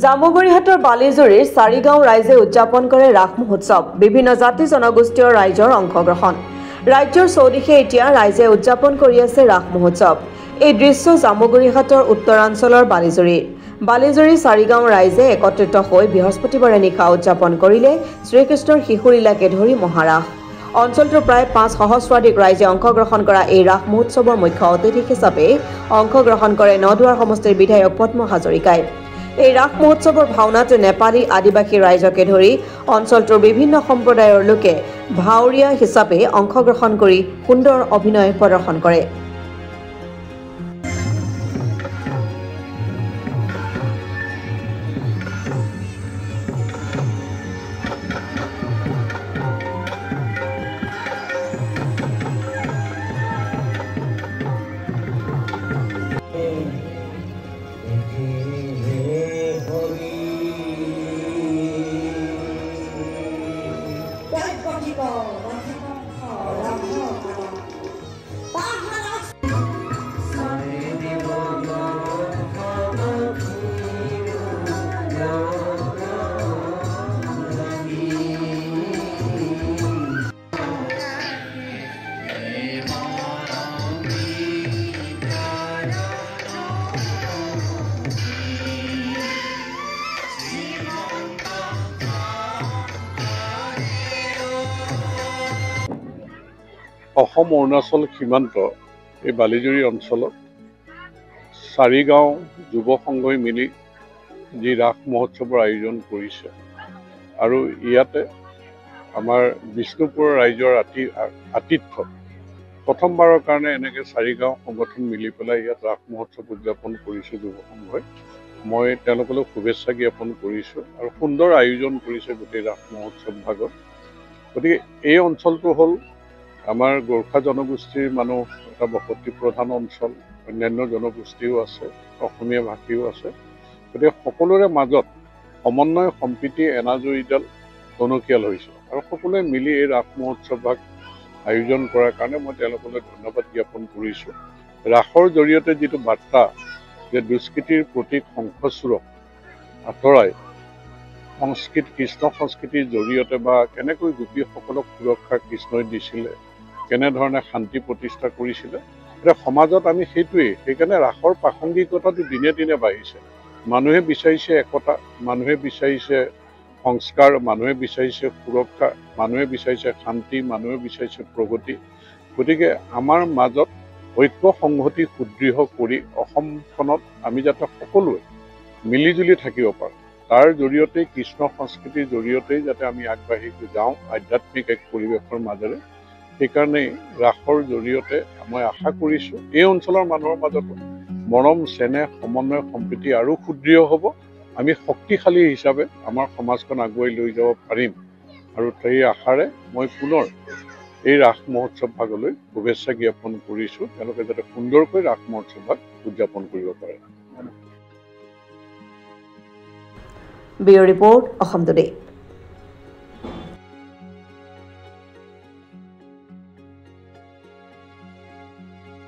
জামুগুৰিহাটৰ বালিজুৰিৰ চাৰিগাঁও ৰাইজে উদযাপন কৰে ৰাস মহোৎসৱ। বিভিন্ন জাতি জনগোষ্ঠীয় ৰাইজৰ অংশগ্ৰহণ। ৰাজ্যৰ চৌদিশে এতিয়া ৰাইজে উদযাপন কৰি আছে ৰাস মহোৎসৱ। এই দৃশ্য জামুগুৰিহাটৰ উত্তৰাঞ্চলৰ বালিজুৰি চাৰিগাঁও ৰাইজে একত্ৰিত হৈ বৃহস্পতিবাৰে নিশা উদযাপন কৰিলে শ্ৰীকৃষ্ণৰ শিশুলীলাকে ধৰি মহাৰাস। অঞ্চলটোৰ প্ৰায় ৫ সহস্ৰাধিক ৰাইজে অংশগ্ৰহণ কৰা এই ৰাস মহোৎসৱৰ মুখ্য অতিথি হিচাপে অংশগ্ৰহণ কৰে নদুৱাৰ সমষ্টিৰ বিধায়ক পদ্ম হাজৰিকাই। এই ৰাস মহোৎসৱৰ ভাওনাত নেপালী আদিবাসী ৰাইজকে ধৰি অঞ্চলটোৰ বিভিন্ন সম্প্ৰদায়ৰ লোকে ভাওৰীয়া হিচাপে অংশগ্ৰহণ কৰি সুন্দৰ অভিনয় প্ৰদৰ্শন কৰে। অসম অৰুণাচল সীমান্ত এই বালিজুৰি অঞ্চলত চাৰিগাঁও যুৱ সংঘই মিলি যি ৰাস মহোৎসৱৰ আয়োজন কৰিছে আৰু ইয়াতে আমাৰ বিষ্ণুপুৰৰ ৰাইজৰ আতিথ্যত প্ৰথমবাৰৰ কাৰণে এনেকৈ চাৰিগাঁও সংগঠন মিলি পেলাই ইয়াত ৰাস মহোৎসৱ উদযাপন কৰিছে যুৱ সংঘই। মই তেওঁলোকলৈ শুভেচ্ছা জ্ঞাপন কৰিছোঁ আৰু সুন্দৰ আয়োজন কৰিছে গোটেই ৰাস মহোৎসৱ ভাগত। গতিকে এই অঞ্চলটো হ'ল আমাৰ গোৰ্খা জনগোষ্ঠীৰ মানুহ এটা বসতি প্ৰধান অঞ্চল, অন্যান্য জনগোষ্ঠীও আছে, অসমীয়া ভাষীও আছে। গতিকে সকলোৰে মাজত সমন্বয় সম্প্ৰীতি এনাজৰীডাল টনকিয়াল হৈছে আৰু সকলোৱে মিলি এই ৰাস মহোৎসৱ ভাগ আয়োজন কৰাৰ কাৰণে মই তেওঁলোকলৈ ধন্যবাদ জ্ঞাপন কৰিছোঁ। ৰাসৰ জৰিয়তে যিটো বাৰ্তা যে দুষ্কৃতিৰ প্ৰতীক শংখচূড়ক আঁতৰাই কৃষ্ণ সংস্কৃতিৰ জৰিয়তে বা কেনেকৈ গোপীসকলক সুৰক্ষা কৃষ্ণই দিছিলে, কেনেধৰণে শান্তি প্ৰতিষ্ঠা কৰিছিলে, এতিয়া সমাজত আমি সেইকাৰণে ৰাসৰ প্ৰাসংগিকতাটো দিনে দিনে বাঢ়িছে। মানুহে বিচাৰিছে একতা, মানুহে বিচাৰিছে সংস্কাৰ, মানুহে বিচাৰিছে সুৰক্ষা, মানুহে বিচাৰিছে শান্তি, মানুহে বিচাৰিছে প্ৰগতি। গতিকে আমাৰ মাজত ঐক্য সংহতি সুদৃঢ় কৰি অসমখনত আমি যাতে সকলোৱে মিলিজুলি থাকিব পাৰোঁ, তাৰ জৰিয়তেই কৃষ্ণ সংস্কৃতিৰ জৰিয়তেই যাতে আমি আগবাঢ়ি যাওঁ আধ্যাত্মিক এক পৰিৱেশৰ মাজেৰে। সেইকাৰণেই ৰাসৰ জৰিয়তে মই আশা কৰিছোঁ এই অঞ্চলৰ মানুহৰ মাজতো মৰম চেনেহ সমন্বয় সম্প্ৰীতি আৰু সুদৃঢ় হ'ব। আমি শক্তিশালী হিচাপে আমাৰ সমাজখন আগুৱাই লৈ যাব পাৰিম আৰু সেই আশাৰে মই পুনৰ এই ৰাস মহোৎসৱ ভাগলৈ শুভেচ্ছা জ্ঞাপন কৰিছোঁ। তেওঁলোকে যাতে সুন্দৰকৈ ৰাস মহোৎসৱ ভাগ উদযাপন কৰিব পাৰে। Bureau report, Assam today.